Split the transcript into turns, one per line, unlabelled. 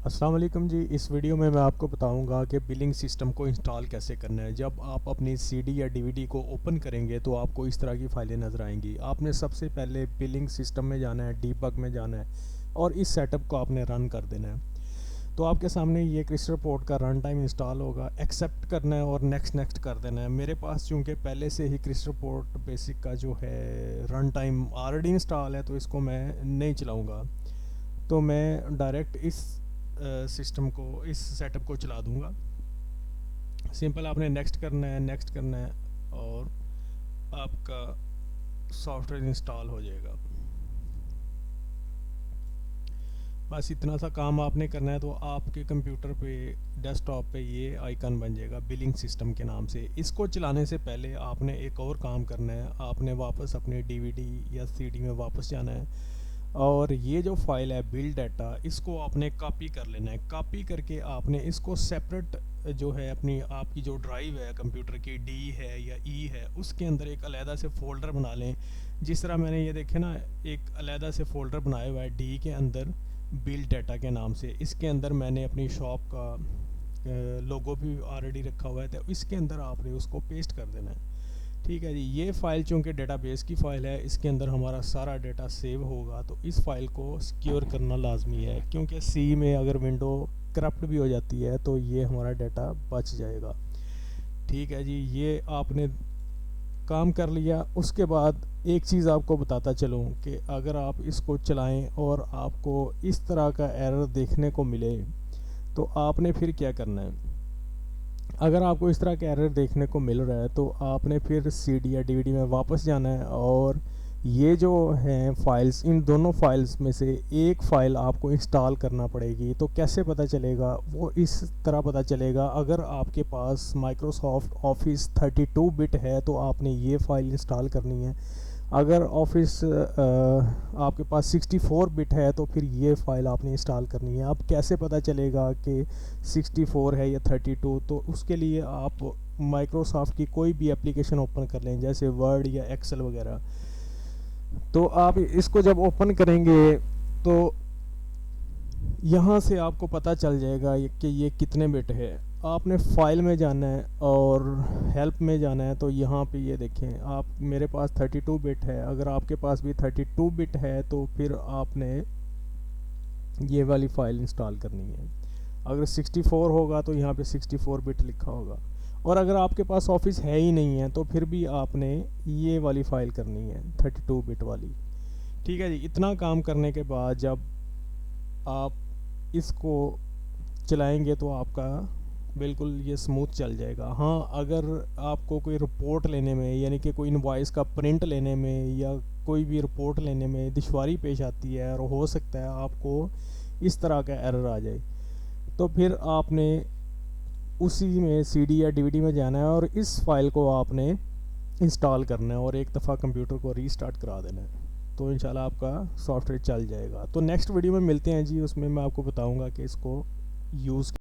السلام علیکم جی، اس ویڈیو میں آپ کو بتاؤں گا کہ بلنگ سسٹم کو انسٹال کیسے کرنا ہے۔ جب آپ اپنی سی ڈی یا ڈی وی ڈی کو اوپن کریں گے تو آپ کو اس طرح کی فائلیں نظر آئیں گی۔ آپ نے سب سے پہلے بلنگ سسٹم میں جانا ہے، ڈی بگ میں جانا ہے اور اس سیٹ اپ کو آپ نے رن کر دینا ہے۔ تو آپ کے سامنے یہ کرسٹل پورٹ کا رن ٹائم انسٹال ہوگا، ایکسیپٹ کرنا ہے اور نیکسٹ کر دینا ہے۔ میرے پاس چونکہ پہلے سے ہی کرسٹل پورٹ بیسک کا جو ہے رن ٹائم آلریڈی انسٹال ہے تو اس کو میں نہیں چلاؤں گا، تو میں ڈائریکٹ اس سسٹم کو، اس سیٹ اپ کو چلا دوں گا۔ سمپل آپ نے نیکسٹ کرنا ہے اور آپ کا سافٹ ویئر انسٹال ہو جائے گا۔ بس اتنا سا کام آپ نے کرنا ہے تو آپ کے کمپیوٹر پہ، ڈیسک ٹاپ پہ یہ آئیکن بن جائے گا بلنگ سسٹم کے نام سے۔ اس کو چلانے سے پہلے آپ نے ایک اور کام کرنا ہے، آپ نے واپس اپنے ڈی وی ڈی یا سی ڈی میں واپس جانا ہے اور یہ جو فائل ہے بلڈ ڈیٹا، اس کو آپ نے کاپی کر لینا ہے۔ کاپی کر کے آپ نے اس کو سیپریٹ جو ہے اپنی آپ کی جو ڈرائیو ہے کمپیوٹر کی، ڈی ہے یا ای ہے، اس کے اندر ایک علیحدہ سے فولڈر بنا لیں۔ جس طرح میں نے یہ دیکھے نا، ایک علیحدہ سے فولڈر بنایا ہوا ہے ڈی کے اندر بلڈ ڈیٹا کے نام سے۔ اس کے اندر میں نے اپنی شاپ کا لوگو بھی آلریڈی رکھا ہوا ہے، تو اس کے اندر آپ نے اس کو پیسٹ کر دینا ہے۔ ٹھیک ہے جی، یہ فائل چونکہ ڈیٹا بیس کی فائل ہے، اس کے اندر ہمارا سارا ڈیٹا سیو ہوگا، تو اس فائل کو سیکیور کرنا لازمی ہے، کیونکہ سی میں اگر ونڈو کرپٹ بھی ہو جاتی ہے تو یہ ہمارا ڈیٹا بچ جائے گا۔ ٹھیک ہے جی، یہ آپ نے کام کر لیا۔ اس کے بعد ایک چیز آپ کو بتاتا چلوں کہ اگر آپ اس کو چلائیں اور آپ کو اس طرح کا ایرر دیکھنے کو ملے تو آپ نے پھر کیا کرنا ہے۔ اگر آپ کو اس طرح کا ایرر دیکھنے کو مل رہا ہے تو آپ نے پھر سی ڈی یا ڈی وی ڈی میں واپس جانا ہے اور یہ جو ہیں فائلز، ان دونوں فائلز میں سے ایک فائل آپ کو انسٹال کرنا پڑے گی۔ تو کیسے پتہ چلے گا؟ وہ اس طرح پتہ چلے گا، اگر آپ کے پاس مائکروسافٹ آفس 32 بٹ ہے تو آپ نے یہ فائل انسٹال کرنی ہے۔ اگر آفس آپ کے پاس 64 بٹ ہے تو پھر یہ فائل آپ نے انسٹال کرنی ہے۔ اب کیسے پتہ چلے گا کہ 64 ہے یا 32؟ تو اس کے لیے آپ مائکروسافٹ کی کوئی بھی اپلیکیشن اوپن کر لیں، جیسے ورڈ یا ایکسل وغیرہ۔ تو آپ اس کو جب اوپن کریں گے تو یہاں سے آپ کو پتہ چل جائے گا کہ یہ کتنے بٹ ہے۔ آپ نے فائل میں جانا ہے اور ہیلپ میں جانا ہے، تو یہاں پہ یہ دیکھیں، آپ میرے پاس 32 بٹ ہے، اگر آپ کے پاس بھی 32 بٹ ہے تو پھر آپ نے یہ والی فائل انسٹال کرنی ہے۔ اگر 64 ہوگا تو یہاں پہ 64 بٹ لکھا ہوگا، اور اگر آپ کے پاس آفس ہے ہی نہیں ہے تو پھر بھی آپ نے یہ والی فائل کرنی ہے 32 بٹ والی۔ ٹھیک ہے جی، اتنا کام کرنے کے بعد جب آپ اس کو چلائیں گے تو آپ کا بالکل یہ سموتھ چل جائے گا۔ ہاں، اگر آپ کو کوئی رپورٹ لینے میں، یعنی کہ کوئی انوائس کا پرنٹ لینے میں یا کوئی بھی رپورٹ لینے میں دشواری پیش آتی ہے اور ہو سکتا ہے آپ کو اس طرح کا ایرر آ جائے، تو پھر آپ نے اسی میں سی ڈی یا ڈی وی ڈی میں جانا ہے اور اس فائل کو آپ نے انسٹال کرنا ہے اور ایک دفعہ کمپیوٹر کو ری سٹارٹ کرا دینا ہے، تو انشاءاللہ آپ کا سافٹ ویئر چل جائے گا۔ تو نیکسٹ ویڈیو میں ملتے ہیں جی، اس میں آپ کو بتاؤں گا کہ اس کو یوز